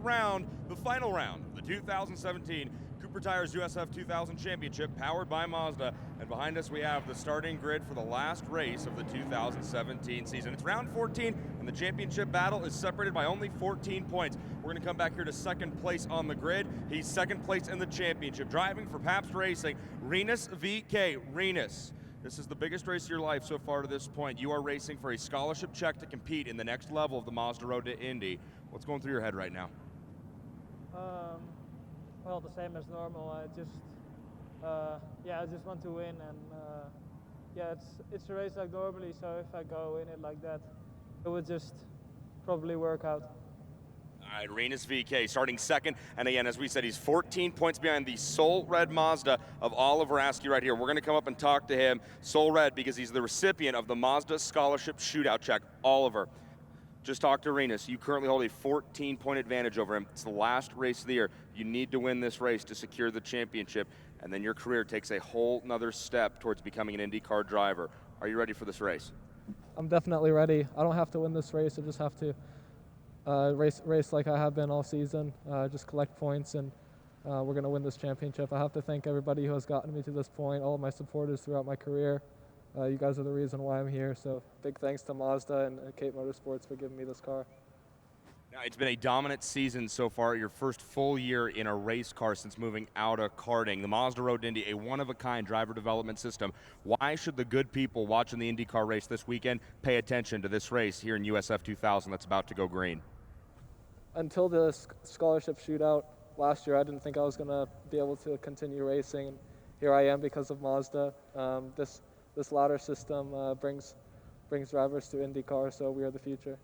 round, the final round of the 2017 Cooper Tires USF 2000 Championship, powered by Mazda. And behind us we have the starting grid for the last race of the 2017 season. It's round 14, and the championship battle is separated by only 14 points. We're going to come back here to second place on the grid. He's second place in the championship. Driving for Pabst Racing, Rinus VK. Rinus, this is the biggest race of your life so far to this point. You are racing for a scholarship check to compete in the next level of the Mazda Road to Indy. What's going through your head right now? Well, the same as normal. I just want to win, and it's a race like normally. So if I go in it like that, it would just probably work out. All right, Rinus VK starting second, and again, as we said, he's 14 points behind the Soul Red Mazda of Oliver Askew right here. We're going to come up and talk to him, Soul Red, because he's the recipient of the Mazda Scholarship Shootout Check. Oliver, just talk to Rinus. You currently hold a 14-point advantage over him. It's the last race of the year. You need to win this race to secure the championship, and then your career takes a whole nother step towards becoming an IndyCar driver. Are you ready for this race? I'm definitely ready. I don't have to win this race. I just have to race like I have been all season, just collect points, and we're going to win this championship. I have to thank everybody who has gotten me to this point, all of my supporters throughout my career. You guys are the reason why I'm here, so big thanks to Mazda and Cape Motorsports for giving me this car. Now, it's been a dominant season so far, your first full year in a race car since moving out of karting. The Mazda Road to Indy, a one-of-a-kind driver development system. Why should the good people watching the IndyCar race this weekend pay attention to this race here in USF 2000 that's about to go green? Until the scholarship shootout last year, I didn't think I was going to be able to continue racing, and here I am because of Mazda. This ladder system brings drivers to IndyCar, so we are the future.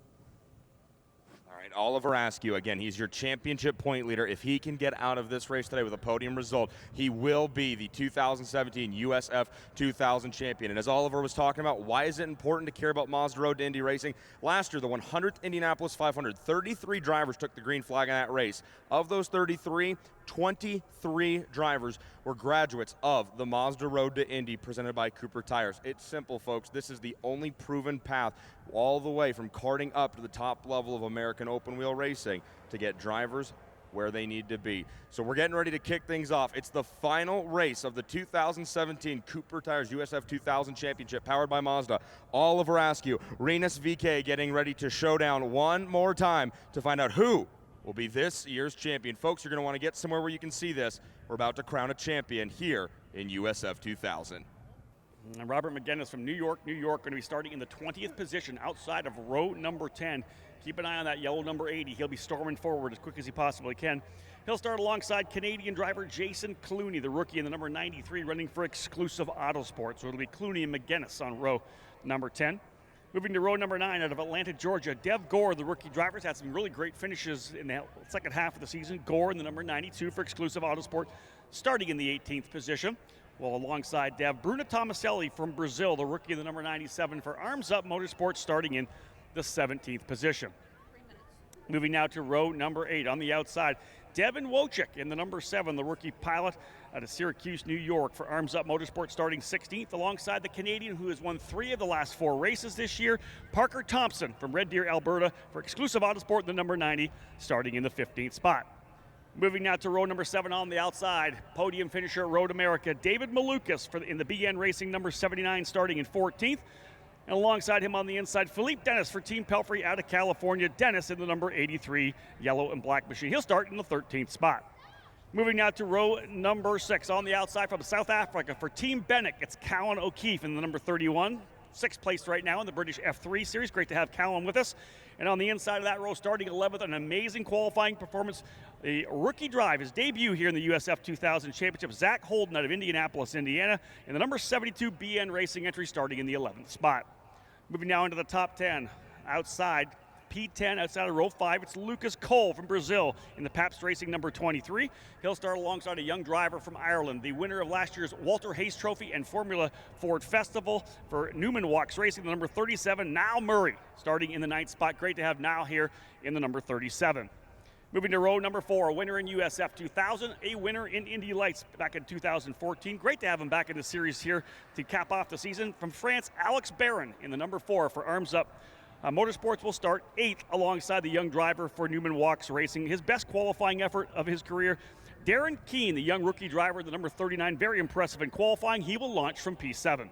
All right, Oliver Askew, again, he's your championship point leader. If he can get out of this race today with a podium result, he will be the 2017 USF 2000 champion. And as Oliver was talking about, why is it important to care about Mazda Road to Indy racing? Last year, the 100th Indianapolis 500, 33 drivers took the green flag in that race. Of those 33, 23 drivers were graduates of the Mazda Road to Indy presented by Cooper Tires. It's simple, folks. This is the only proven path all the way from karting up to the top level of American open wheel racing to get drivers where they need to be. So we're getting ready to kick things off. It's the final race of the 2017 Cooper Tires USF 2000 Championship powered by Mazda. Oliver Askew, Rinus VK getting ready to show down one more time to find out who will be this year's champion. Folks, you're going to want to get somewhere where you can see this. We're about to crown a champion here in USF 2000. And Robert McGinnis from New York, going to be starting in the 20th position outside of row number 10. Keep an eye on that yellow number 80. He'll be storming forward as quick as he possibly can. He'll start alongside Canadian driver Jason Clooney, the rookie in the number 93, running for Exclusive Autosport. So it'll be Clooney and McGinnis on row number 10. Moving to row number 9 out of Atlanta, Georgia, Dev Gore, the rookie driver, has had some really great finishes in the second half of the season. Gore in the number 92 for Exclusive Autosport, starting in the 18th position. Well, alongside Dev, Bruno Tomaselli from Brazil, the rookie in the number 97 for Arms Up Motorsports, starting in the 17th position. Moving now to row number 8 on the outside, Devin Wojcik in the number 7, the rookie pilot out of Syracuse, New York for Arms Up Motorsports, starting 16th, alongside the Canadian who has won 3 of the last 4 races this year, Parker Thompson from Red Deer, Alberta for Exclusive Autosport, the number 90, starting in the 15th spot. Moving now to row number 7 on the outside, podium finisher Road America, David Malukas in the BN Racing number 79, starting in 14th. And alongside him on the inside, Philippe Dennis for Team Pelfrey out of California. Dennis in the number 83 yellow and black machine. He'll start in the 13th spot. Moving now to row number 6 on the outside from South Africa for Team Bennett. It's Callan O'Keefe in the number 31. 6th place right now in the British F3 Series. Great to have Callan with us. And on the inside of that row, starting 11th, an amazing qualifying performance. The rookie drive, his debut here in the USF 2000 Championship, Zach Holden out of Indianapolis, Indiana, in the number 72 BN Racing entry, starting in the 11th spot. Moving now into the top 10. Outside, P10 outside of row 5, it's Lucas Cole from Brazil in the Pabst Racing number 23. He'll start alongside a young driver from Ireland, the winner of last year's Walter Hayes Trophy and Formula Ford Festival for Newman Walks Racing, the number 37, Niall Murray, starting in the 9th spot. Great to have Niall here in the number 37. Moving to row number 4, a winner in USF 2000, a winner in Indy Lights back in 2014. Great to have him back in the series here to cap off the season. From France, Alex Barron in the number 4 for Arms Up Motorsports will start 8th alongside the young driver for Newman Walks Racing. His best qualifying effort of his career. Darren Keene, the young rookie driver, the number 39, very impressive in qualifying. He will launch from P7.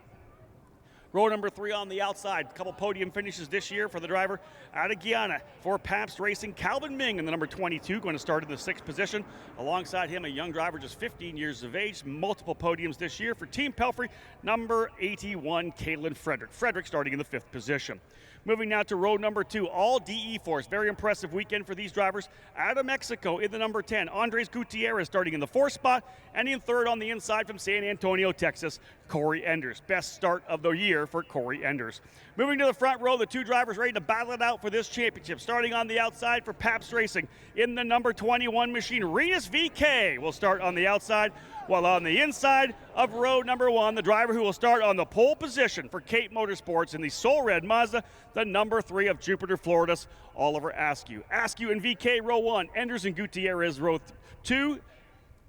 Row number 3 on the outside. A couple podium finishes this year for the driver out of Guyana for Pabst Racing. Calvin Ming in the number 22, going to start in the 6th position. Alongside him, a young driver, just 15 years of age. Multiple podiums this year for Team Pelfrey, number 81, Caitlin Frederick. Frederick starting in the 5th position. Moving now to row number 2, all DE force. Very impressive weekend for these drivers. Out of Mexico in the number 10, Andres Gutierrez starting in the 4th spot, and in 3rd on the inside from San Antonio, Texas, Corey Enders. Best start of the year for Corey Enders. Moving to the front row, the 2 drivers ready to battle it out for this championship. Starting on the outside for Pabst Racing in the number 21 machine, Renus VK will start on the outside, while on the inside of row number 1, the driver who will start on the pole position for Cape Motorsports in the Soul Red Mazda, the number 3 of Jupiter, Florida's Oliver Askew. Askew and VK row 1, Enders and Gutierrez row 2,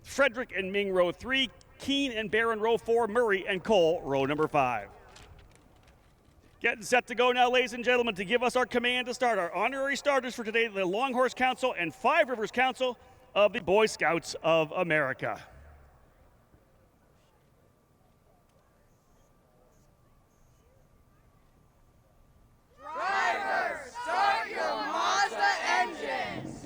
Frederick and Ming row 3, Keene and Barron row 4, Murray and Cole row number 5. Getting set to go now, ladies and gentlemen, to give us our command to start. Our honorary starters for today, the Long Horse Council and Five Rivers Council of the Boy Scouts of America. Drivers, start your Mazda engines!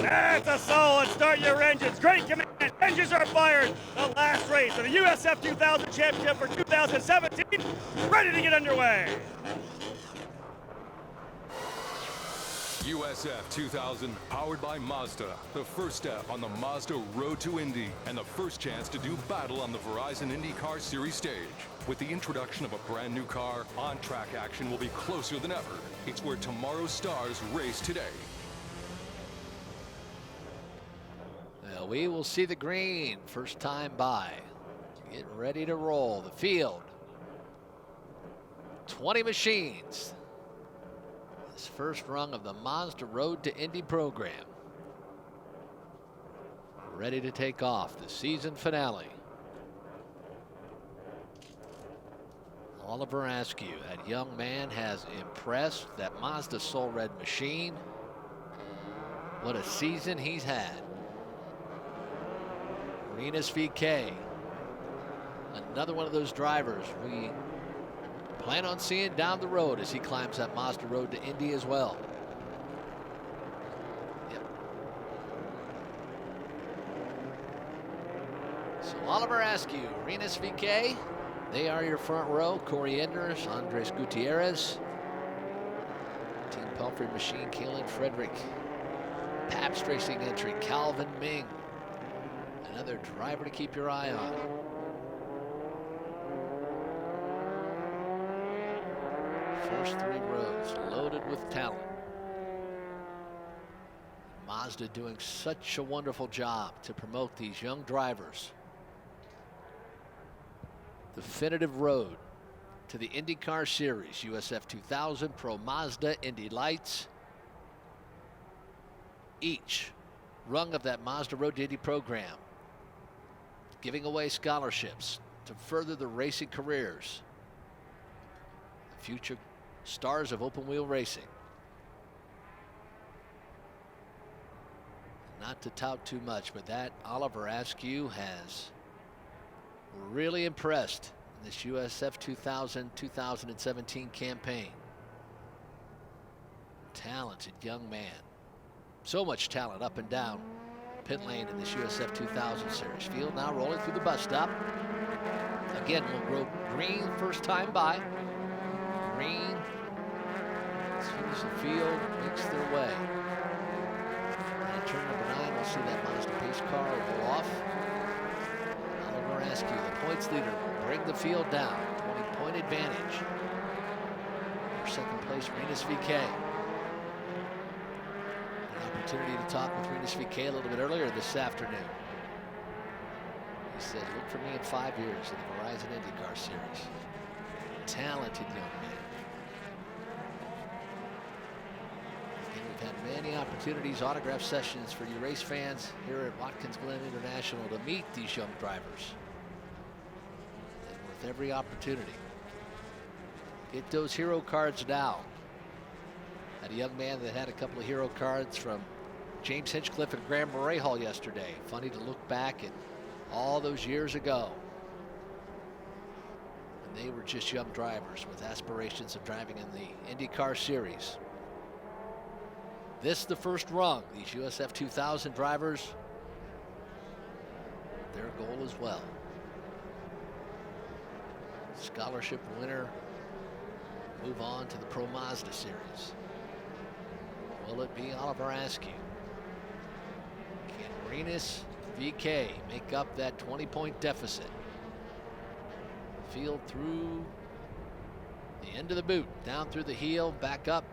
That's a solid start your engines. Great command. Engines are fired. The last race of the USF 2000 Championship for 2017. Ready to get underway. USF 2000, powered by Mazda. The first step on the Mazda road to Indy, and the first chance to do battle on the Verizon IndyCar Series stage. With the introduction of a brand new car, on-track action will be closer than ever. It's where tomorrow's stars race today. Well, we will see the green first time by. Getting ready to roll. The field. 20 machines. This first rung of the Mazda Road to Indy program. Ready to take off. The season finale. Oliver Askew, that young man, has impressed. That Mazda Soul Red machine. What a season he's had. Renus VK, another one of those drivers we plan on seeing down the road as he climbs that Mazda Road to Indy as well. Yep. So Oliver Askew, Renus VK, they are your front row. Corey Enders, Andres Gutierrez, Team Pelfrey machine, Caitlin Frederick, Pabst Racing entry, Calvin Ming. Another driver to keep your eye on. First 3 rows loaded with talent. Mazda doing such a wonderful job to promote these young drivers. Definitive road to the IndyCar Series, USF 2000, Pro Mazda, Indy Lights. Each rung of that Mazda Road to Indy program, giving away scholarships to further the racing careers, the future stars of open wheel racing. Not to tout too much, but that Oliver Askew has really impressed in this USF 2000-2017 campaign. Talented young man. So much talent up and down pit lane in this USF 2000 series. Field now rolling through the bus stop. Again, we'll go green first time by. Green as soon as the field makes their way. And turn number 9, we'll see that Mazda pace car go off. Oliver Askew, the points leader, will bring the field down. 20-point advantage. For second place, Renus VK. Opportunity to talk with Renus VK a little bit earlier this afternoon. He said, look for me in 5 years in the Verizon IndyCar Series. Talented young man. And we've had many opportunities, autograph sessions for you race fans here at Watkins Glen International to meet these young drivers. And with every opportunity, Get those hero cards down. Had a young man that had a couple of hero cards from James Hinchcliffe and Graham Hall yesterday. Funny to look back at all those years ago. And they were just young drivers with aspirations of driving in the IndyCar Series. This the first rung. These USF 2000 drivers, their goal as well. Scholarship winner, move on to the Pro Mazda Series. Will it be Oliver Askew? Can Rinus VeeKay make up that 20-point deficit? Field through the end of the boot, down through the heel, back up,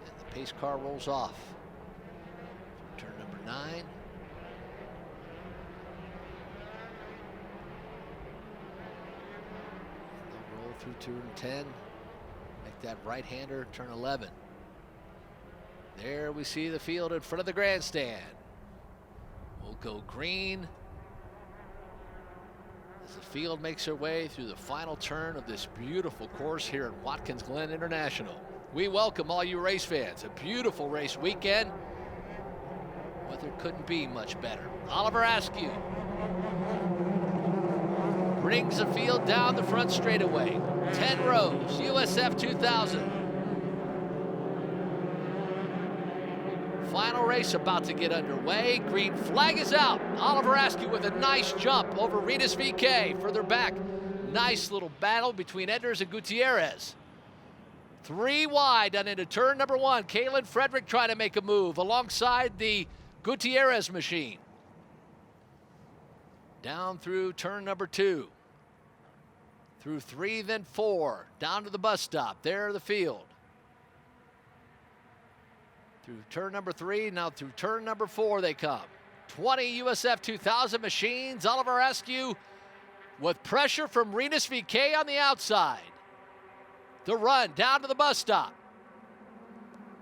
and the pace car rolls off. Turn number 9. And they'll roll through turn 10, make that right-hander turn 11. There we see the field in front of the grandstand. We'll go green as the field makes their way through the final turn of this beautiful course here at Watkins Glen International. We welcome all you race fans. A beautiful race weekend. Weather couldn't be much better. Oliver Askew brings the field down the front straightaway. 10 rows, USF 2000. Final race about to get underway. Green flag is out. Oliver Askew with a nice jump over Rinus VeeKay. Further back, nice little battle between Enders and Gutierrez. 3 wide on into turn number 1. Kalen Frederick trying to make a move alongside the Gutierrez machine. Down through turn number 2. Through 3, then 4. Down to the bus stop. There the field. Through turn number 3, now through turn number 4 they come. 20 USF 2000 machines. Oliver Askew with pressure from Rinus VeeKay on the outside. The run down to the bus stop.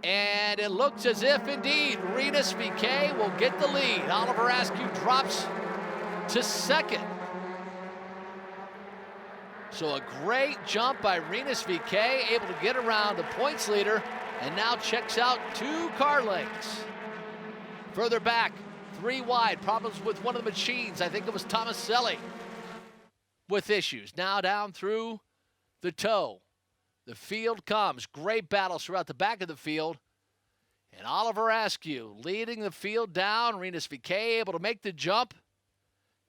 And it looks as if indeed Rinus VeeKay will get the lead. Oliver Askew drops to second. So a great jump by Rinus VeeKay, able to get around the points leader, and now checks out 2 car lengths. Further back, 3 wide, problems with one of the machines. I think it was Tomaselli with issues. Now down through the toe. The field comes. Great battles throughout the back of the field. And Oliver Askew leading the field down. Rinus VeeKay able to make the jump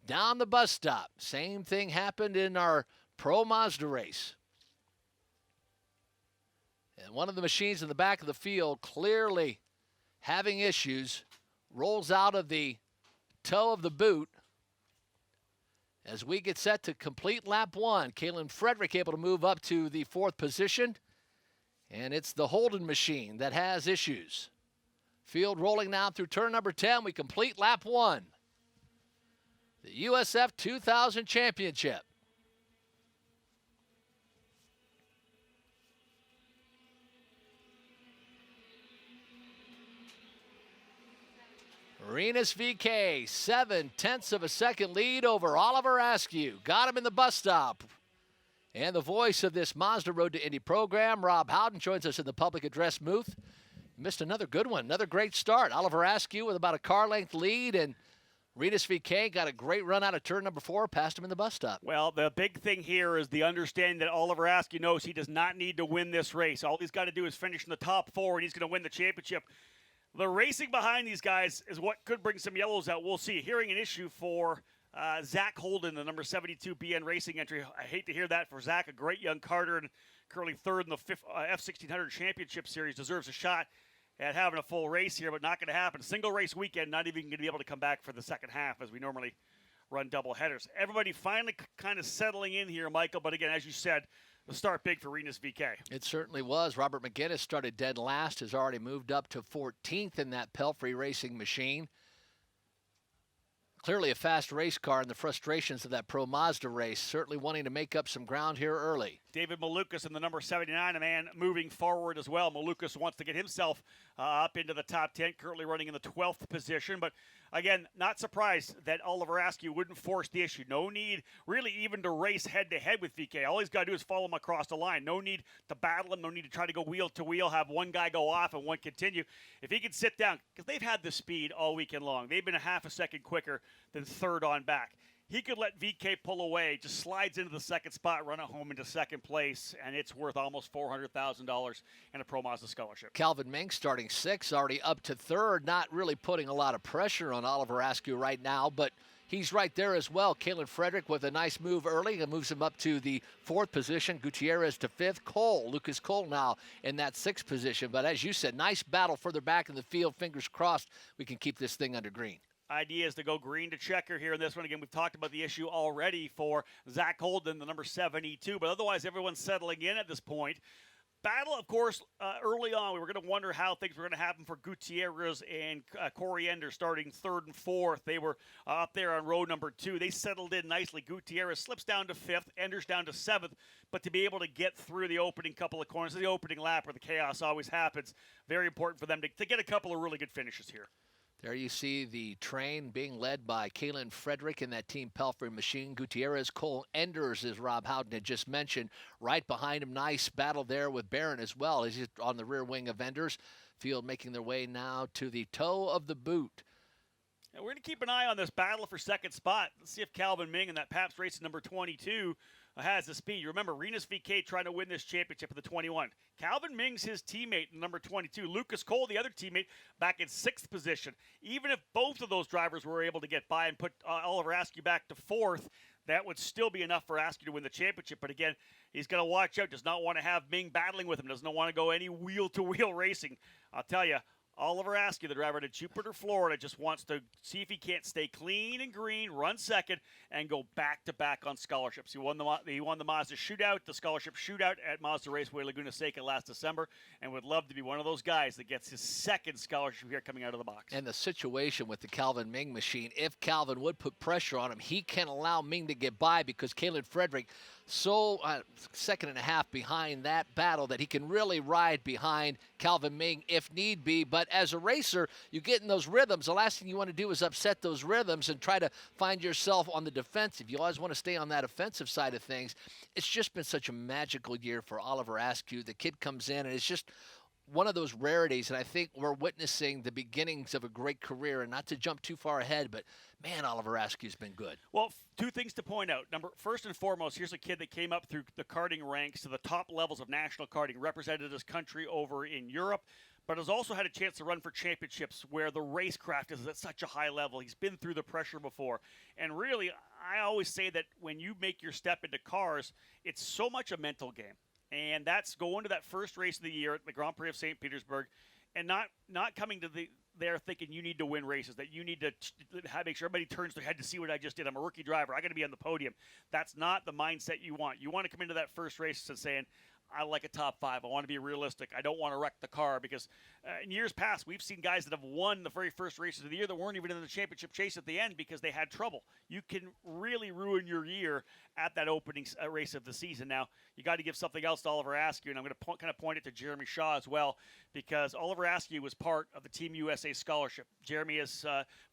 down the bus stop. Same thing happened in our Pro Mazda race. And one of the machines in the back of the field clearly having issues, rolls out of the toe of the boot as we get set to complete lap 1. Kalen Frederick able to move up to the 4th position, and it's the Holden machine that has issues. Field rolling now through turn number 10. We complete lap 1. The USF 2000 Championship. Rinus VeeKay, 0.7 of a second lead over Oliver Askew. Got him in the bus stop. And the voice of this Mazda Road to Indy program, Rob Howden, joins us in the public address booth. Missed another good one, another great start. Oliver Askew with about a car length lead, and Rinus VeeKay got a great run out of turn number 4, passed him in the bus stop. Well, the big thing here is the understanding that Oliver Askew knows he does not need to win this race. All he's got to do is finish in the top 4, and he's going to win the championship. The racing behind these guys is what could bring some yellows out. We'll see. Hearing an issue for Zach Holden, the number 72 BN Racing entry. I hate to hear that for Zach, a great young karter and currently 3rd in the F1600 Championship Series. Deserves a shot at having a full race here, but not going to happen. Single race weekend, not even going to be able to come back for the second half as we normally run double headers. Everybody finally kind of settling in here, Michael, but again, as you said, the start big for Rinus VeeKay. It certainly was. Robert McGinnis started dead last, has already moved up to 14th in that Pelfrey Racing machine. Clearly a fast race car, and the frustrations of that Pro Mazda race, certainly wanting to make up some ground here early. David Malukas in the number 79, a man moving forward as well. Malukas wants to get himself up into the top 10, currently running in the 12th position. But Again, not surprised that Oliver Askew wouldn't force the issue. No need really even to race head-to-head with VK. All he's got to do is follow him across the line. No need to battle him. No need to try to go wheel-to-wheel, have one guy go off and one continue. If he can sit down, because they've had the speed all weekend long. They've been a half a second quicker than third on back. He could let VK pull away, just slides into the second spot, run it home into second place, and it's worth almost $400,000 in a Pro Mazda scholarship. Calvin Ming starting 6, already up to third, not really putting a lot of pressure on Oliver Askew right now, but he's right there as well. Kalen Frederick with a nice move early and moves him up to the 4th position. Gutierrez to 5th. Lucas Cole now in that 6th position. But as you said, nice battle further back in the field. Fingers crossed we can keep this thing under green. Idea is to go green to checker here in this one. Again, we've talked about the issue already for Zach Holden, the number 72, but otherwise everyone's settling in at this point. Battle, of course, early on, we were going to wonder how things were going to happen for Gutierrez and Corey Ender starting 3rd and 4th. They were up there on row number 2. They settled in nicely. Gutierrez slips down to 5th, Ender's down to 7th, but to be able to get through the opening couple of corners, the opening lap where the chaos always happens, very important for them to get a couple of really good finishes here. There you see the train being led by Kalen Frederick in that Team Pelfrey machine. Gutierrez, Cole Enders, as Rob Howden had just mentioned, right behind him. Nice battle there with Barron as well. He's on the rear wing of Enders. Field making their way now to the toe of the boot. And we're going to keep an eye on this battle for second spot. Let's see if Calvin Ming in that Pabst Racing number 22 has the speed. You remember, Renus VK trying to win this championship in the 21. Calvin Ming's his teammate in number 22. Lucas Cole, the other teammate, back in 6th position. Even if both of those drivers were able to get by and put Oliver Askew back to 4th, that would still be enough for Askew to win the championship. But again, he's going to watch out. Does not want to have Ming battling with him. Does not want to go any wheel-to-wheel racing. I'll tell you, Oliver Askew, the driver to Jupiter, Florida, just wants to see if he can't stay clean and green, run second, and go back-to-back on scholarships. He won the Mazda shootout, the scholarship shootout at Mazda Raceway Laguna Seca last December, and would love to be one of those guys that gets his second scholarship here coming out of the box. And the situation with the Calvin Ming machine, if Calvin would put pressure on him, he can allow Ming to get by because Kalen Frederick second and a half behind that battle that he can really ride behind Calvin Ming if need be. But as a racer, you get in those rhythms. The last thing you want to do is upset those rhythms and try to find yourself on the defensive. You always want to stay on that offensive side of things. It's just been such a magical year for Oliver Askew. The kid comes in, and it's just one of those rarities, and I think we're witnessing the beginnings of a great career. And not to jump too far ahead, but man, Oliver Askew's been good. Well, two things to point out. First and foremost, here's a kid that came up through the karting ranks to the top levels of national karting, represented his country over in Europe, but has also had a chance to run for championships where the racecraft is at such a high level. He's been through the pressure before. And really, I always say that when you make your step into cars, it's so much a mental game. And that's going to that first race of the year at the Grand Prix of St. Petersburg and not coming to there thinking you need to win races, that you need to make sure everybody turns their head to see what I just did. I'm a rookie driver. I got to be on the podium. That's not the mindset you want. You want to come into that first race and saying, I like a top 5. I want to be realistic. I don't want to wreck the car because in years past, we've seen guys that have won the very first races of the year that weren't even in the championship chase at the end because they had trouble. You can really ruin your year at that opening race of the season. Now, you got to give something else to Oliver Askew, and I'm going to kind of point it to Jeremy Shaw as well because Oliver Askew was part of the Team USA scholarship. Jeremy has,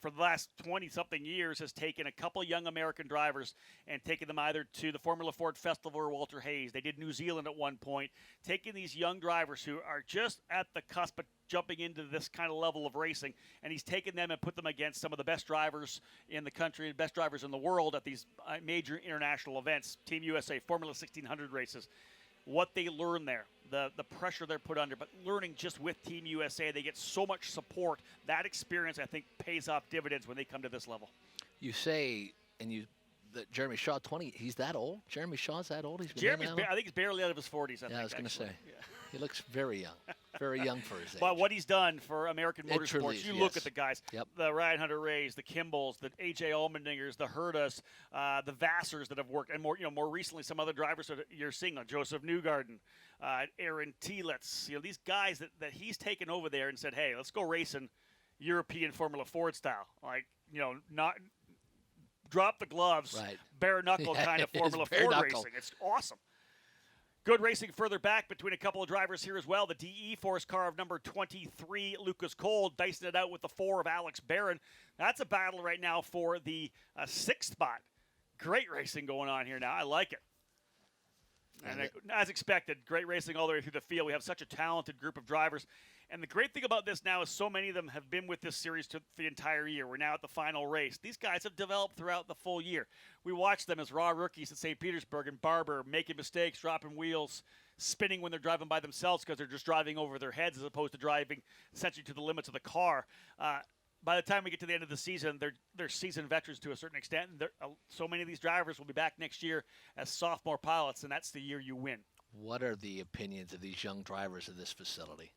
for the last 20-something years, has taken a couple young American drivers and taken them either to the Formula Ford Festival or Walter Hayes. They did New Zealand at one point, taking these young drivers who are just at the cusp of jumping into this kind of level of racing, and he's taken them and put them against some of the best drivers in the country and best drivers in the world at these major international events, Team USA, Formula 1600 races. What they learn there, the pressure they're put under, but learning just with Team USA, they get so much support. That experience, I think, pays off dividends when they come to this level. You say, that Jeremy Shaw, 20, he's that old? Jeremy Shaw's that old? I think he's barely out of his 40s, I was going to say. Yeah. He looks very young. Very young for his age. But what he's done for American motorsports, you look at the guys, yep. The Ryan Hunter Rays, the Kimballs, the A.J. Allmendingers, the Hertas, the Vassars that have worked, and more recently some other drivers that you're seeing, like Joseph Newgarden, Aaron Telitz, these guys that he's taken over there and said, hey, let's go racing European Formula Ford style. Not drop the gloves, right. bare knuckle kind of Formula Ford racing. It's awesome. Good racing further back between a couple of drivers here as well. The DE Force car of number 23, Lucas Cole, dicing it out with the 4 of Alex Barron. That's a battle right now for the 6th spot. Great racing going on here now. I like it. And as expected, great racing all the way through the field. We have such a talented group of drivers. And the great thing about this now is so many of them have been with this series for the entire year. We're now at the final race. These guys have developed throughout the full year. We watched them as raw rookies at St. Petersburg and Barber, making mistakes, dropping wheels, spinning when they're driving by themselves because they're just driving over their heads as opposed to driving essentially to the limits of the car. By the time we get to the end of the season, they're seasoned veterans to a certain extent. And so many of these drivers will be back next year as sophomore pilots, and that's the year you win. What are the opinions of these young drivers at this facility?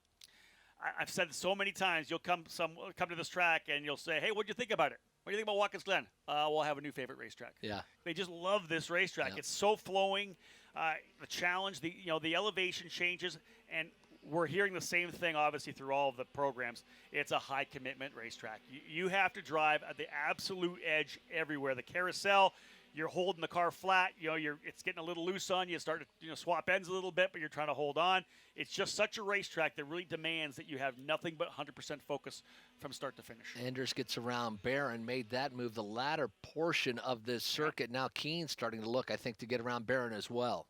I've said it so many times. You'll come to this track and you'll say, "Hey, what do you think about it? What do you think about Watkins Glen?" We'll have a new favorite racetrack. Yeah, they just love this racetrack. Yeah. It's so flowing. The challenge, the elevation changes, and we're hearing the same thing obviously through all of the programs. It's a high commitment racetrack. You have to drive at the absolute edge everywhere. The carousel, you're holding the car flat. It's getting a little loose on you. You start to swap ends a little bit, but you're trying to hold on. It's just such a racetrack that really demands that you have nothing but 100% focus from start to finish. Anders gets around Barron, made that move. The latter portion of this circuit. Now Keen's starting to look, I think, to get around Barron as well.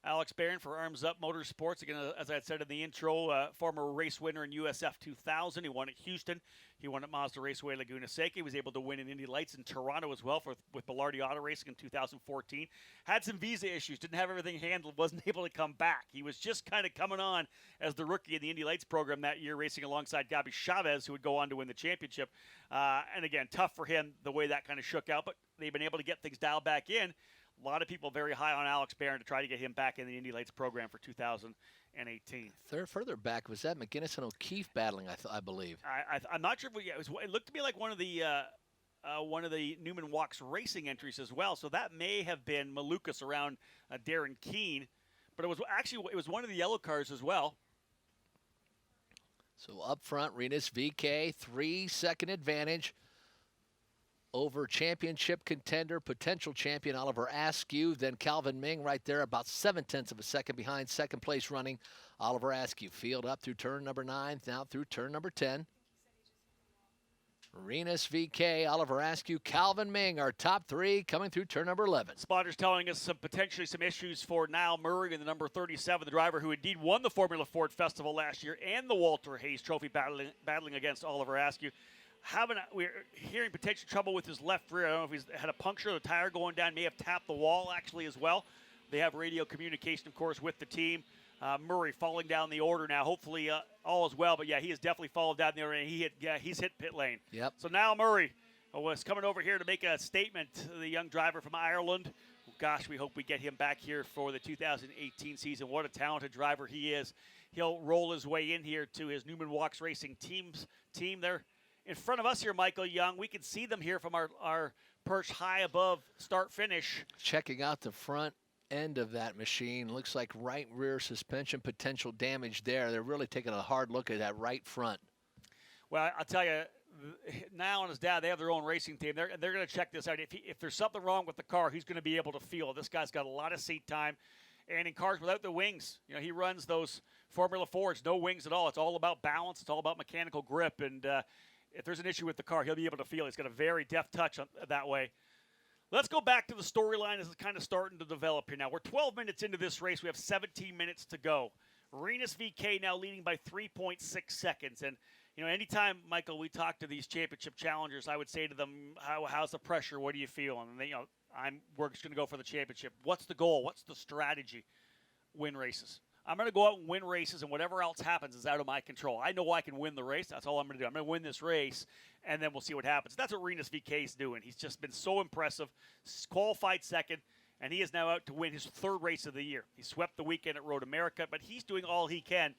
Alex Barron for Arms Up Motorsports. Again, as I had said in the intro, former race winner in USF 2000. He won at Houston. He won at Mazda Raceway Laguna Seca. He was able to win in Indy Lights in Toronto as well with Bilardi Auto Racing in 2014. Had some visa issues. Didn't have everything handled. Wasn't able to come back. He was just kind of coming on as the rookie in the Indy Lights program that year, racing alongside Gabi Chavez, who would go on to win the championship. And again, tough for him the way that kind of shook out. But they've been able to get things dialed back in. A lot of people very high on Alex Barron to try to get him back in the Indy Lights program for 2018. Further back, was that McGinnis and O'Keefe battling, I believe? I'm not sure. It looked to me like one of the Newman Walks racing entries as well. So that may have been Malukas around Darren Keene. But it was one of the yellow cars as well. So up front, Rinus VK, 3-second advantage over championship contender, potential champion Oliver Askew. Then Calvin Ming right there, about 0.7 of a second behind second place running Oliver Askew. Field up through turn number 9, now through turn number 10. Rinus VK, Oliver Askew, Calvin Ming, our top 3 coming through turn number 11. Spotters telling us potentially some issues for Niall Murray in the number 37, the driver who indeed won the Formula Ford Festival last year and the Walter Hayes Trophy, battling against Oliver Askew. We're hearing potential trouble with his left rear. I don't know if he's had a puncture, the tire going down, may have tapped the wall actually as well. They have radio communication, of course, with the team. Murray falling down the order now. Hopefully all is well, but yeah, he has definitely fallen down the order, and he's hit pit lane. Yep. So now Murray was coming over here to make a statement, the young driver from Ireland. Gosh, we hope we get him back here for the 2018 season. What a talented driver he is. He'll roll his way in here to his Newman Walks Racing team there. In front of us here, Michael Young, we can see them here from our perch high above start-finish. Checking out the front end of that machine. Looks like right rear suspension potential damage there. They're really taking a hard look at that right front. Well, I'll tell you, Niall and his dad, they have their own racing team. They're going to check this out. If there's something wrong with the car, he's going to be able to feel it. This guy's got a lot of seat time. And in cars without the wings, he runs those Formula Fords, no wings at all. It's all about balance. It's all about mechanical grip. And if there's an issue with the car, he'll be able to feel it. He's got a very deft touch that way. Let's go back to the storyline as it's kind of starting to develop here now. We're 12 minutes into this race. We have 17 minutes to go. Rinus VK now leading by 3.6 seconds. And, anytime, Michael, we talk to these championship challengers, I would say to them, how's the pressure? What do you feel? And they, we're just going to go for the championship. What's the goal? What's the strategy? Win races. I'm going to go out and win races, and whatever else happens is out of my control. I know I can win the race. That's all I'm going to do. I'm going to win this race, and then we'll see what happens. That's what Rinus VK is doing. He's just been so impressive. Qualified second, and he is now out to win his 3rd race of the year. He swept the weekend at Road America, but he's doing all he can.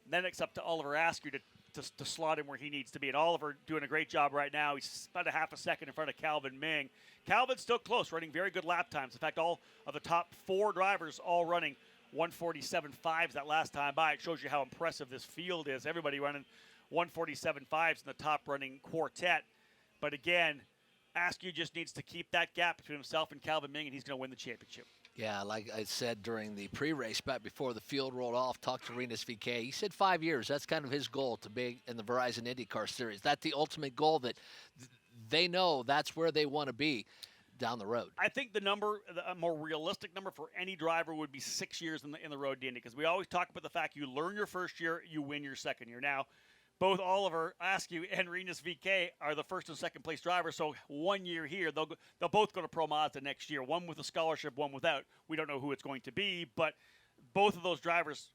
And then it's up to Oliver Askew to slot him where he needs to be. And Oliver doing a great job right now. He's about a half a second in front of Calvin Ming. Calvin's still close, running very good lap times. In fact, all of the top 4 drivers all running 147.5s that last time by. It shows you how impressive this field is. Everybody running 147.5s in the top running quartet. But again, Askew just needs to keep that gap between himself and Calvin Ming, and he's going to win the championship. Yeah, like I said during the pre-race, back before the field rolled off, talked to Rinus VeeKay. He said 5 years. That's kind of his goal, to be in the Verizon IndyCar Series. That's the ultimate goal that they know that's where they want to be down the road. I think the number, a more realistic number for any driver would be 6 years in the road to Indy, because we always talk about the fact you learn your first year, you win your second year. Now, both Oliver Askew and Rinus VeeKay are the first and second place drivers, so 1 year here, they'll both go to Pro Mazda next year. One with a scholarship, one without. We don't know who it's going to be, but both of those drivers,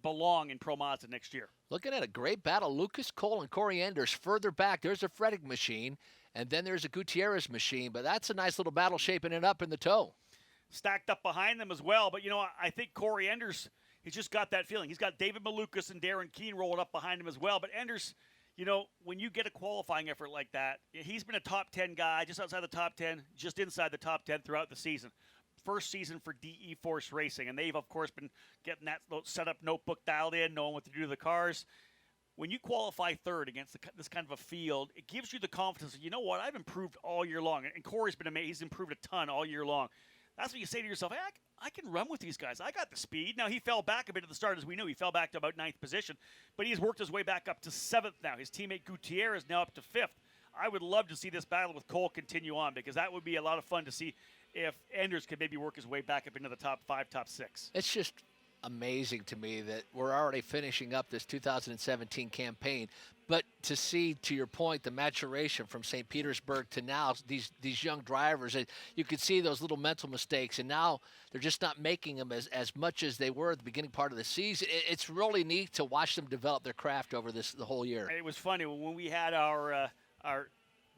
belong in Pro Mazda next year. Looking at a great battle, Lucas Cole and Corey Enders further back. There's a Frederick machine, and then there's a Gutierrez machine, but that's a nice little battle shaping it up in the toe. Stacked up behind them as well, but I think Corey Enders, he's just got that feeling. He's got David Malukas and Darren Keene rolling up behind him as well. But Enders, when you get a qualifying effort like that, he's been a top 10 guy, just outside the top 10, just inside the top 10 throughout the season. First season for DE Force Racing, and they've, of course, been getting that setup notebook dialed in, knowing what to do to the cars. When you qualify third against this kind of a field, it gives you the confidence that, you know what, I've improved all year long. And Corey's been amazing. He's improved a ton all year long. That's what you say to yourself, hey, I can run with these guys. I got the speed. Now, he fell back a bit at the start, as we knew. He fell back to about 9th position, but he's worked his way back up to 7th now. His teammate Gutierrez now up to 5th. I would love to see this battle with Cole continue on, because that would be a lot of fun to see if Enders could maybe work his way back up into the top 5, top 6. It's just amazing to me that we're already finishing up this 2017 campaign, but to see, to your point, the maturation from St. Petersburg to now, these young drivers, you could see those little mental mistakes, and now they're just not making them as much as they were at the beginning part of the season. It's really neat to watch them develop their craft over the whole year. It was funny when we had our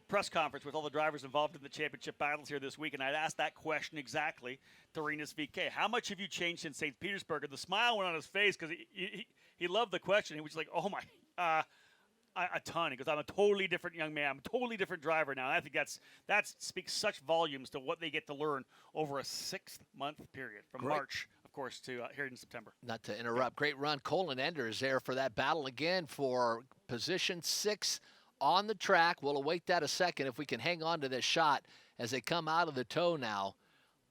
press conference with all the drivers involved in the championship battles here this week, and I'd asked that question exactly to Rinus VeeKay. How much have you changed since St. Petersburg? And the smile went on his face because he loved the question. He was like, oh my, a ton. He goes, I'm a totally different young man. I'm a totally different driver now. And I think that speaks such volumes to what they get to learn over a 6-month period from March, of course, to here in September. Not to interrupt, great run. Colin Enders there for that battle again for position 6 on the track. We'll await that a second if we can hang on to this shot as they come out of the toe now.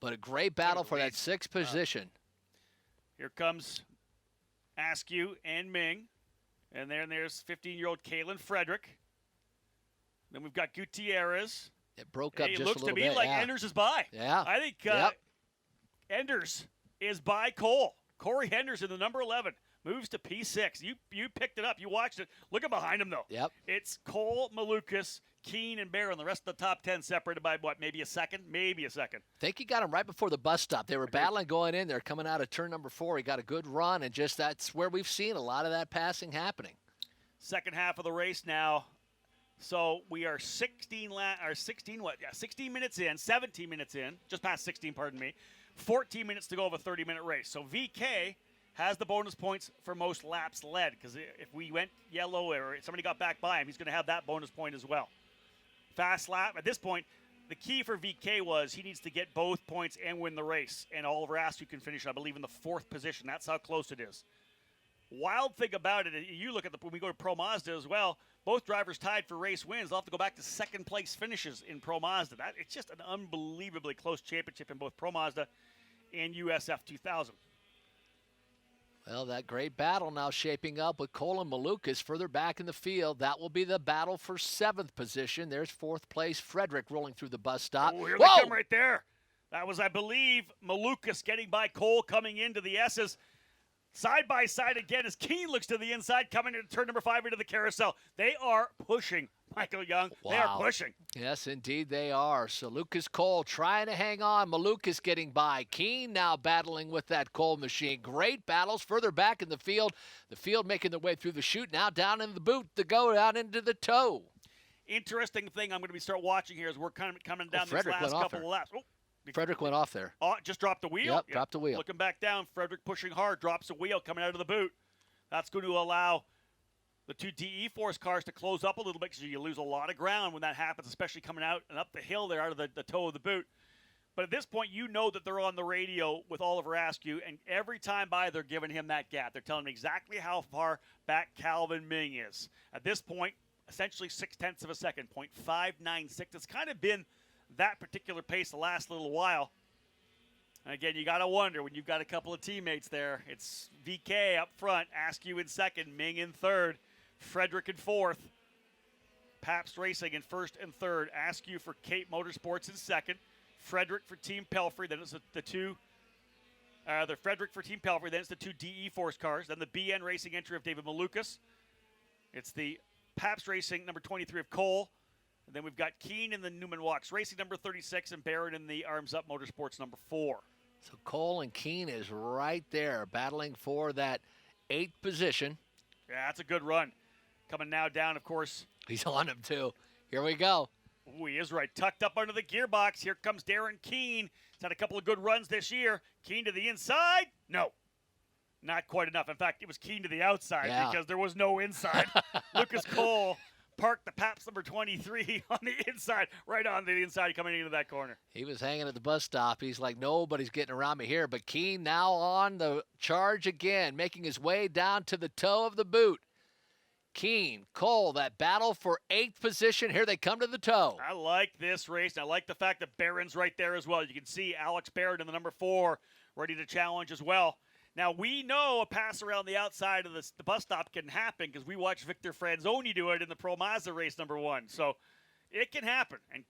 But a great battle for that 6th position. Here comes Askew and Ming. And there's 15-year-old Kalen Frederick. Then we've got Gutierrez. It broke up just a little bit. It looks to me like Enders is by. Yeah. I think Enders is by Cole. Corey Enders in the number 11. Moves to P6. You picked it up. You watched it. Look at behind him, though. Yep. It's Cole, Malukas, Keene, and Barron. The rest of the top 10 separated by, what, maybe a second? Maybe a second. I think he got him right before the bus stop. They were battling going in there, coming out of turn number 4. He got a good run, and just that's where we've seen a lot of that passing happening. Second half of the race now. So we are 16 minutes in, 17 minutes in, just past 16, pardon me. 14 minutes to go of a 30-minute race. So VeeKay has the bonus points for most laps led, because if we went yellow or somebody got back by him, he's going to have that bonus point as well. Fast lap. At this point, the key for VeeKay was he needs to get both points and win the race, and Oliver Askew can finish, I believe, in the 4th position. That's how close it is. Wild thing about it, you look at when we go to Pro Mazda as well, both drivers tied for race wins. They'll have to go back to second-place finishes in Pro Mazda. It's just an unbelievably close championship in both Pro Mazda and USF 2000. Well, that great battle now shaping up with Cole and Malukas further back in the field. That will be the battle for 7th position. There's 4th place Frederick rolling through the bus stop. Oh, here they come right there. That was, I believe, Malukas getting by Cole coming into the S's. Side by side again as Keene looks to the inside, coming into turn number 5 into the carousel. They are pushing, Michael Young. Wow. They are pushing. Yes, indeed they are. So Lucas Cole trying to hang on. Malukas getting by. Keene now battling with that Cole machine. Great battles further back in the field. The field making their way through the chute. Now down in the boot to go down into the toe. Interesting thing I'm going to be start watching here as we're coming down these last couple of laps. Oh, Frederick went off there. Oh, just dropped the wheel. Yep, dropped the wheel. Looking back down, Frederick pushing hard, drops a wheel coming out of the boot. That's going to allow the 2 DE Force cars to close up a little bit, because you lose a lot of ground when that happens, especially coming out and up the hill there out of the toe of the boot. But at this point, you know that they're on the radio with Oliver Askew, and every time by, they're giving him that gap. They're telling him exactly how far back Calvin Ming is. At this point, essentially 0.6 of a second, 0.596. It's kind of been that particular pace the last little while. And again, you got to wonder when you've got a couple of teammates there. It's VK up front, Askew in second, Ming in third, Frederick in fourth, Pabst Racing in first and third, Askew for Cape Motorsports in second, Frederick for Team Pelfrey, then it's the Frederick for Team Pelfrey, then it's the two DE Force cars, then the BN Racing entry of David Malukas. It's the Pabst Racing number 23 of Cole. And then we've got Keene in the Newman Walks Racing number 36 and Barrett in the Arms Up Motorsports number 4. So Cole and Keene is right there battling for that 8th position. Yeah, that's a good run. Coming now down, of course. He's on him, too. Here we go. Ooh, he is right. Tucked up under the gearbox. Here comes Darren Keene. He's had a couple of good runs this year. Keene to the inside? No. Not quite enough. In fact, it was Keene to the outside because there was no inside. Lucas Cole parked the Pabst number 23 on the inside, right on the inside coming into that corner. He was hanging at the bus stop. He's like, nobody's getting around me here. But Keene now on the charge again, making his way down to the toe of the boot. Keene, Cole, that battle for 8th position. Here they come to the toe. I like this race. I like the fact that Barron's right there as well. You can see Alex Barron in the number 4 ready to challenge as well. Now, we know a pass around the outside of the bus stop can happen because we watched Victor Franzoni do it in the Pro Mazda race number 1. So it can happen. And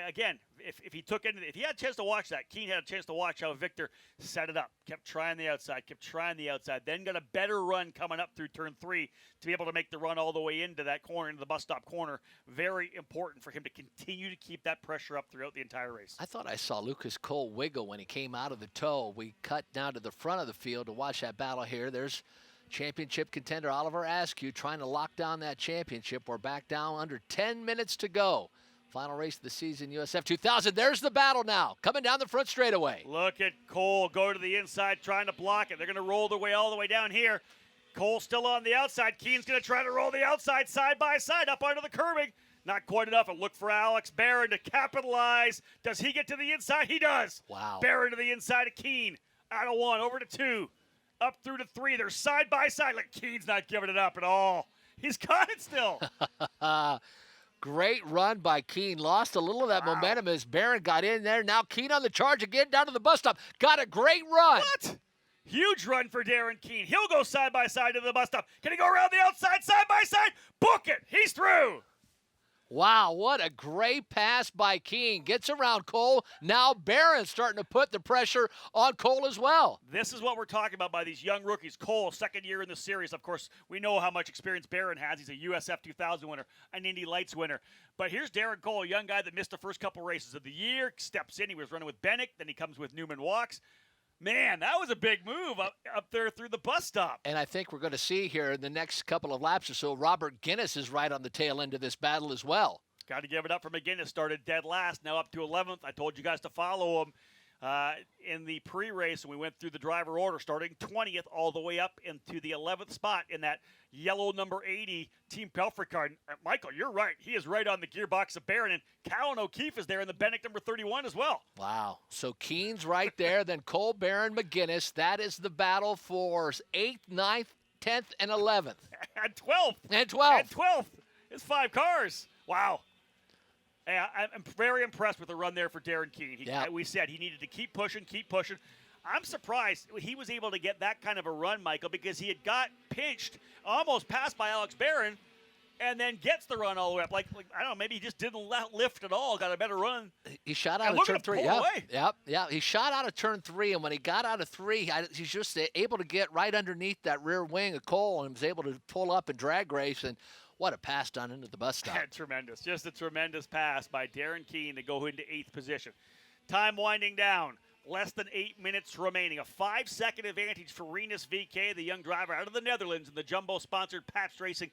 again, if he had a chance to watch that, Keene had a chance to watch how Victor set it up, kept trying the outside, then got a better run coming up through turn 3 to be able to make the run all the way into that corner, into the bus stop corner. Very important for him to continue to keep that pressure up throughout the entire race. I thought I saw Lucas Cole wiggle when he came out of the toe. We cut down to the front of the field to watch that battle here. There's championship contender Oliver Askew trying to lock down that championship. We're back down under 10 minutes to go. Final race of the season, USF 2000. There's the battle now, coming down the front straightaway. Look at Cole go to the inside, trying to block it. They're going to roll their way all the way down here. Cole still on the outside. Keene's going to try to roll the outside side by side up onto the curbing. Not quite enough. And look for Alex Barron to capitalize. Does he get to the inside? He does. Wow. Barron to the inside of Keene. Out of 1, over to 2, up through to 3. They're side by side. Like Keene's not giving it up at all. He's got it still. Great run by Keene. Lost a little of that momentum as Barron got in there. Now Keene on the charge again down to the bus stop. Got a great run. What? Huge run for Darren Keene. He'll go side by side to the bus stop. Can he go around the outside, side by side? Book it. He's through. Wow, what a great pass by Keene. Gets around Cole. Now Barron's starting to put the pressure on Cole as well. This is what we're talking about by these young rookies. Cole, second year in the series. Of course, we know how much experience Barron has. He's a USF 2000 winner, an Indy Lights winner. But here's Darren Cole, a young guy that missed the first couple races of the year. Steps in. He was running with Bennick. Then he comes with Newman Walks. Man, that was a big move up there through the bus stop. And I think we're going to see here in the next couple of laps or so, Robert Guinness is right on the tail end of this battle as well. Got to give it up for McGinnis. Started dead last, now up to 11th. I told you guys to follow him in the pre-race, and we went through the driver order, starting 20th all the way up into the 11th spot in that yellow number 80 Team Pelfrey car. Michael, you're right. He is right on the gearbox of Barron, and Callan O'Keefe is there in the Bennick number 31 as well. Wow. So Keene's right there, then Cole, Barron, McGinnis. That is the battle for 8th, 9th, 10th, and 11th. And 12th. And 12th. And 12th. It's 5 cars. Wow. Hey, I'm very impressed with the run there for Darren Keene. We said he needed to keep pushing. I'm surprised he was able to get that kind of a run, Michael, because he had got pinched, almost passed by Alex Barron, and then gets the run all the way up. Like I don't know, maybe he just didn't lift at all, got a better run. He shot out of turn 3. Yeah. He shot out of turn 3, and when he got out of 3, he's just able to get right underneath that rear wing of Cole and was able to pull up and drag race. And what a pass done into the bus stop. Tremendous. Just a tremendous pass by Darren Keene to go into 8th position. Time winding down. Less than 8 minutes remaining. A 5-second advantage for Rinus VK, the young driver out of the Netherlands in the Jumbo-sponsored Pabst Racing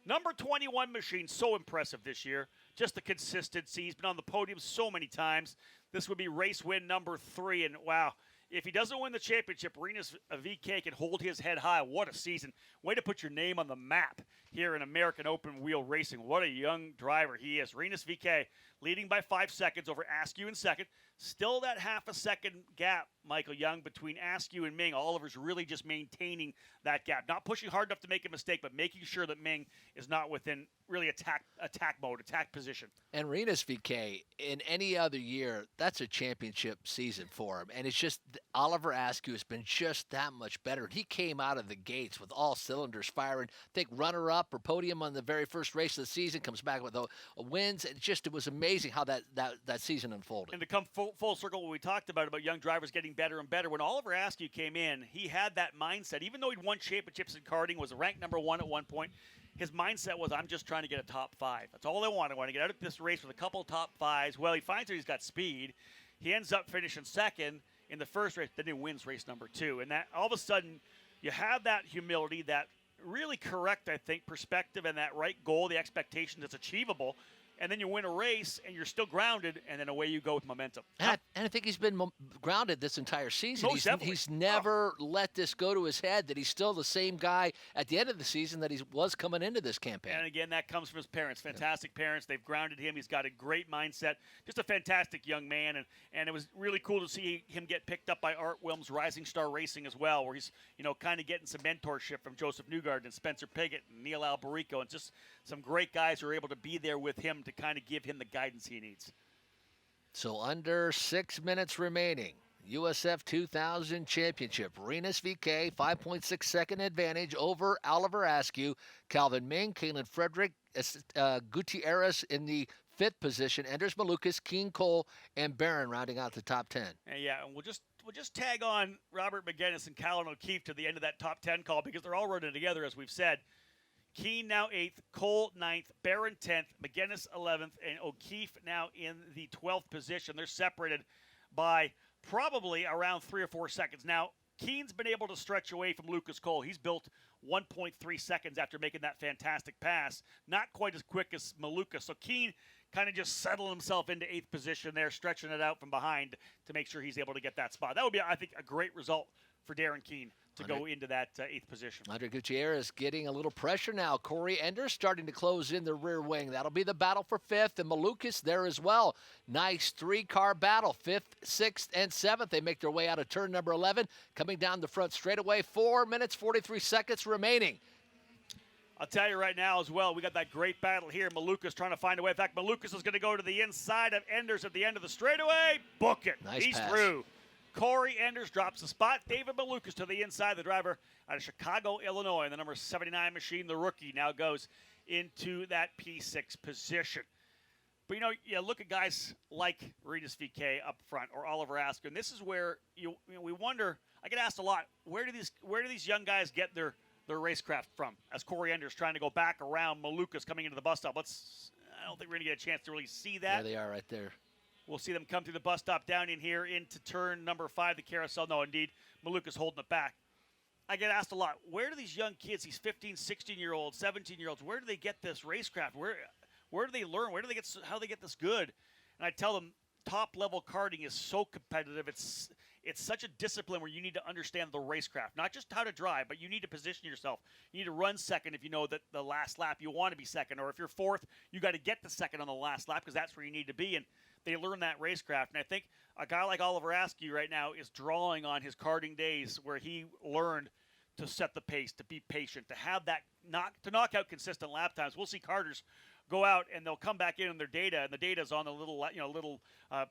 number 21 machine. So impressive this year. Just the consistency. He's been on the podium so many times. This would be race win number 3. And wow, if he doesn't win the championship, Rinus VK can hold his head high. What a season. Way to put your name on the map here in American open wheel racing. What a young driver he is. Rinus VK leading by 5 seconds over Askew in second. Still that half a second gap, Michael Young, between Askew and Ming. Oliver's really just maintaining that gap. Not pushing hard enough to make a mistake, but making sure that Ming is not within really attack mode, attack position. And Rinus VK, in any other year, that's a championship season for him. And it's just Oliver Askew has been just that much better. He came out of the gates with all cylinders firing. I think runner-up or podium on the very first race of the season, comes back with a wins. It was amazing how that season unfolded. And to come full circle, what we talked about young drivers getting better and better. When Oliver Askew came in, he had that mindset. Even though he'd won championships in karting, was ranked number 1 at one point, his mindset was, I'm just trying to get a top 5. That's all I want. I want to get out of this race with a couple of top 5s. Well, he finds that he's got speed. He ends up finishing second in the first race, then he wins race number 2. And that all of a sudden, you have that humility, that really correct, I think, perspective and that right goal, the expectation that's achievable. And then you win a race, and you're still grounded, and then away you go with momentum. And I think he's been grounded this entire season. He's never let this go to his head, that he's still the same guy at the end of the season that he was coming into this campaign. And again, that comes from his parents. Fantastic parents. They've grounded him. He's got a great mindset. Just a fantastic young man. And it was really cool to see him get picked up by Art Wilms Rising Star Racing as well, where he's, kind of getting some mentorship from Joseph Newgarden and Spencer Piggott and Neil Albarico, and just some great guys who are able to be there with him to kind of give him the guidance he needs. So under 6 minutes remaining. USF 2000 Championship. Rinus VK, 5.6 second advantage over Oliver Askew. Calvin Ming, Kalen Frederick, Gutierrez in the 5th position. Anders Malukas, Keen Cole, and Barron rounding out the top 10. Yeah, and we'll just tag on Robert McGinnis and Callan O'Keefe to the end of that top 10 call, because they're all running together, as we've said. Keen now 8th, Cole 9th, Barron 10th, McGinnis 11th, and O'Keefe now in the 12th position. They're separated by probably around 3 or 4 seconds. Now, Keen's been able to stretch away from Lucas Cole. He's built 1.3 seconds after making that fantastic pass. Not quite as quick as Malukas. So Keen kind of just settled himself into 8th position there, stretching it out from behind to make sure he's able to get that spot. That would be, I think, a great result for Darren Keen to go into that 8th position. Andre Gutierrez getting a little pressure now. Corey Enders starting to close in the rear wing. That'll be the battle for 5th, and Malukas there as well. Nice 3-car battle, 5th, 6th, and 7th. They make their way out of turn number 11, coming down the front straightaway. 4 minutes, 43 seconds remaining. I'll tell you right now as well, we got that great battle here. Malukas trying to find a way. In fact, Malukas is going to go to the inside of Enders at the end of the straightaway. Book it. Nice He's pass. through. Corey Enders drops the spot. David Malukas to the inside. The driver out of Chicago, Illinois. The number 79 machine, the rookie, now goes into that P6 position. But, you look at guys like Rinus VK up front or Oliver Askew, and this is where we wonder, I get asked a lot, where do these young guys get their racecraft from? As Corey Enders trying to go back around Malukas coming into the bus stop. I don't think we're going to get a chance to really see that. There they are right there. We'll see them come through the bus stop down in here into turn number 5, the carousel. No, indeed, Malukas holding it back. I get asked a lot, where do these young kids, these 15, 16-year-olds, 17-year-olds, where do they get this racecraft? Where do they learn? How do they get this good? And I tell them, top-level karting is so competitive. It's such a discipline where you need to understand the racecraft, not just how to drive, but you need to position yourself. You need to run second if you know that the last lap you want to be second, or if you're 4th, you got to get to second on the last lap because that's where you need to be. And they learn that racecraft. And I think a guy like Oliver Askew right now is drawing on his karting days where he learned to set the pace, to be patient, to have that to knock out consistent lap times. We'll see karters go out and they'll come back in on their data, and the data's on the little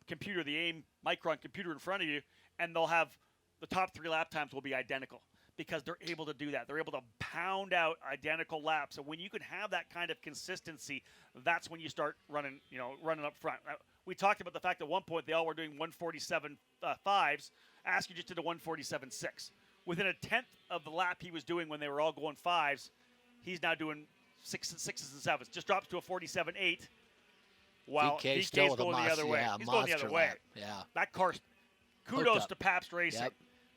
computer, the AIM Micron computer in front of you, and they'll have the top 3 lap times will be identical because they're able to do that. They're able to pound out identical laps. And when you can have that kind of consistency, that's when you start running up front. We talked about the fact that at one point they all were doing 147 5s. Askew just did a 147 6. Within a tenth of the lap he was doing when they were all going 5s, he's now doing 6s and 7s. Just drops to a 47 8. While VK's VK's going the other way. Yeah, He's going the other way. lap. Yeah. That car, kudos to Pabst Racing. Yep.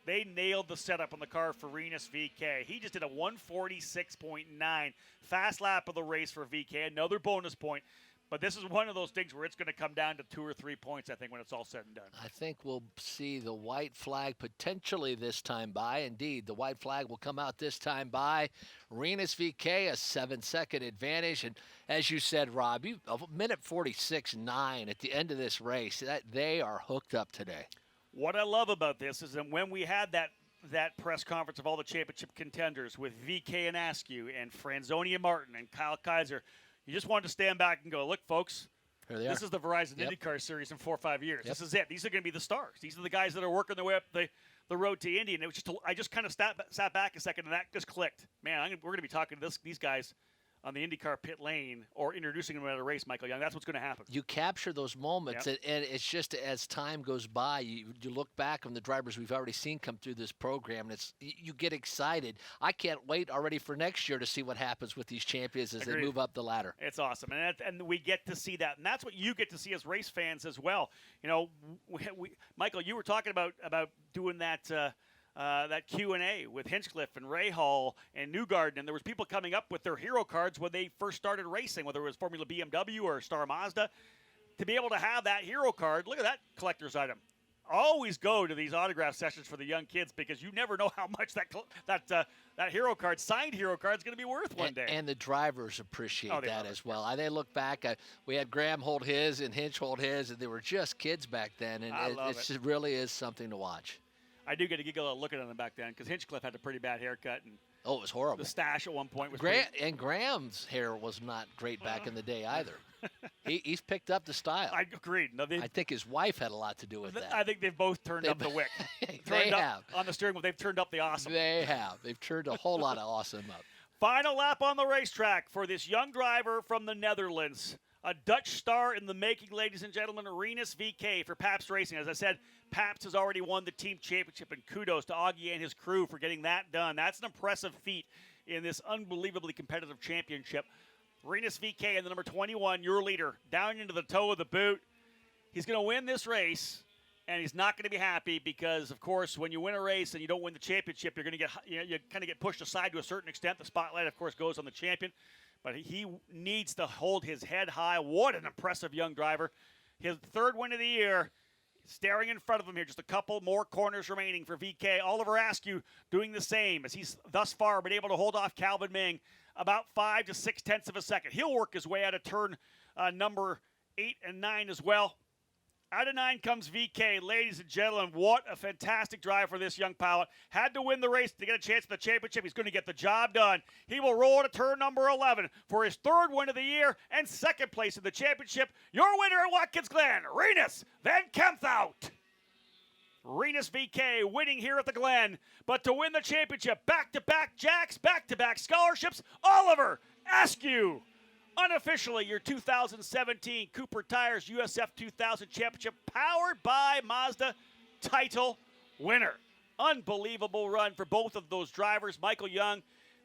They nailed the setup on the car for Rinus VK. He just did a 146.9. Fast lap of the race for VK. Another bonus point. But this is one of those things where it's going to come down to 2 or 3 points, I think, when it's all said and done. I think we'll see the white flag potentially this time by. Indeed, the white flag will come out this time by. Rinus VeeKay, a 7-second advantage. And as you said, Rob, a minute 46.9 at the end of this race. They are hooked up today. What I love about this is that when we had that press conference of all the championship contenders with VeeKay and Askew and Franzoni and Martin and Kyle Kaiser, you just wanted to stand back and go, look, folks, this is the Verizon IndyCar Series in 4 or 5 years. This is it. These are going to be the stars. These are the guys that are working their way up the road to Indy. And it was I just kind of sat back a second, and that just clicked. Man, we're going to be talking to these guys on the IndyCar pit lane or introducing them at a race, Michael Young. That's what's going to happen. You capture those moments, and it's just as time goes by, you look back on the drivers we've already seen come through this program, and you get excited. I can't wait already for next year to see what happens with these champions as they move up the ladder. It's awesome, and we get to see that, and that's what you get to see as race fans as well. You know, Michael, you were talking about doing that Q&A with Hinchcliffe and Rahal and Newgarden, and there was people coming up with their hero cards when they first started racing, whether it was Formula BMW or Star Mazda. To be able to have that hero card, look at that collector's item. Always go to these autograph sessions for the young kids because you never know how much that hero card, signed hero card, is going to be worth one day. And the drivers appreciate that as well. They look back. We had Graham hold his and Hinch hold his, and they were just kids back then, and it really is something to watch. I do get a giggle looking at them back then because Hinchcliffe had a pretty bad haircut. And it was horrible. The stash at one point was and Graham's hair was not great back in the day either. He's picked up the style. I agreed. No, I think his wife had a lot to do with that. I think they've both turned up the wick. They have. On the steering wheel, they've turned up the awesome. They have. They've turned a whole lot of awesome up. Final lap on the racetrack for this young driver from the Netherlands. A Dutch star in the making, ladies and gentlemen, Rinus VeeKay for Pabst Racing. As I said, Pabst has already won the team championship, and kudos to Augie and his crew for getting that done. That's an impressive feat in this unbelievably competitive championship. Rinus VeeKay in the number 21, your leader, down into the toe of the boot. He's going to win this race, and he's not going to be happy because, of course, when you win a race and you don't win the championship, you're going to get you kind of get pushed aside to a certain extent. The spotlight, of course, goes on the champion. But he needs to hold his head high. What an impressive young driver. His third win of the year, staring in front of him here. Just a couple more corners remaining for VeeKay. Oliver Askew doing the same as he's thus far been able to hold off Calvin Ming about 5 to 6/10 of a second. He'll work his way out of turn number 8 and 9 as well. Out of 9 comes VeeKay. Ladies and gentlemen, what a fantastic drive for this young pilot. Had to win the race to get a chance at the championship. He's going to get the job done. He will roll to turn number 11 for his third win of the year and second place in the championship. Your winner at Watkins Glen, Rinus Van Kemphout. Rinus VeeKay winning here at the Glen. But to win the championship, back-to-back jacks, back-to-back scholarships, Oliver Askew. Unofficially, your 2017 Cooper Tires USF 2000 Championship, powered by Mazda, title winner. Unbelievable run for both of those drivers. Michael Young,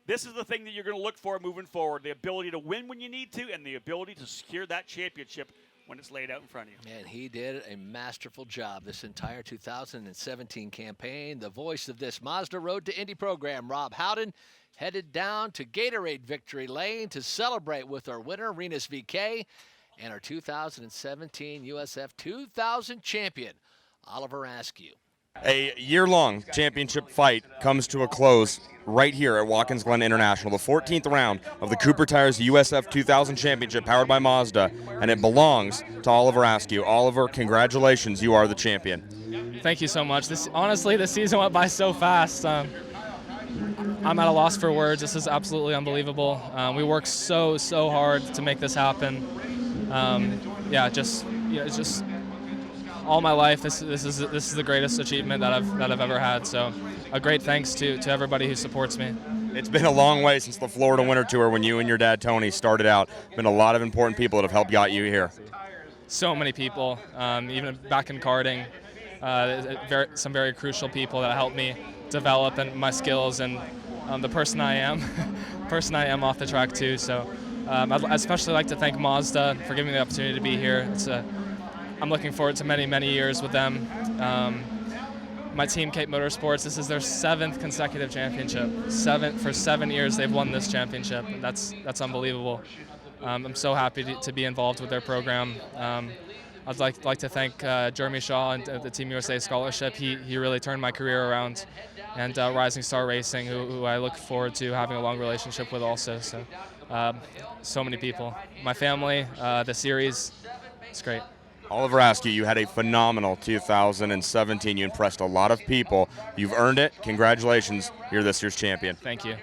this is the thing that you're going to look for moving forward, the ability to win when you need to and the ability to secure that championship when it's laid out in front of you. And he did a masterful job this entire 2017 campaign. The voice of this Mazda Road to Indy program, Rob Howden, headed down to Gatorade Victory Lane to celebrate with our winner, Rinus VeeKay, and our 2017 USF 2000 champion, Oliver Askew. A year-long championship fight comes to a close right here at Watkins Glen International, the 14th round of the Cooper Tires USF 2000 Championship powered by Mazda, and it belongs to Oliver Askew. Oliver, congratulations, you are the champion. Thank you so much. Honestly, the season went by so fast. I'm at a loss for words. This is absolutely unbelievable. We worked so hard to make this happen. It's just all my life. This is the greatest achievement that I've ever had. So, a great thanks to everybody who supports me. It's been a long way since the Florida Winter Tour when you and your dad Tony started out. Been a lot of important people that have helped got you here. So many people, even back in karting. Some very crucial people that helped me develop and my skills and the person I am off the track too. So I'd especially like to thank Mazda for giving me the opportunity to be here. I'm looking forward to many years with them. My team, Cape Motorsports, this is their 7th consecutive championship. For 7 years they've won this championship. That's unbelievable. I'm so happy to be involved with their program. I'd like to thank Jeremy Shaw and the Team USA Scholarship. He really turned my career around, and Rising Star Racing, who I look forward to having a long relationship with also. So many people. My family, the series, it's great. Oliver Askew, you had a phenomenal 2017. You impressed a lot of people. You've earned it. Congratulations. You're this year's champion. Thank you.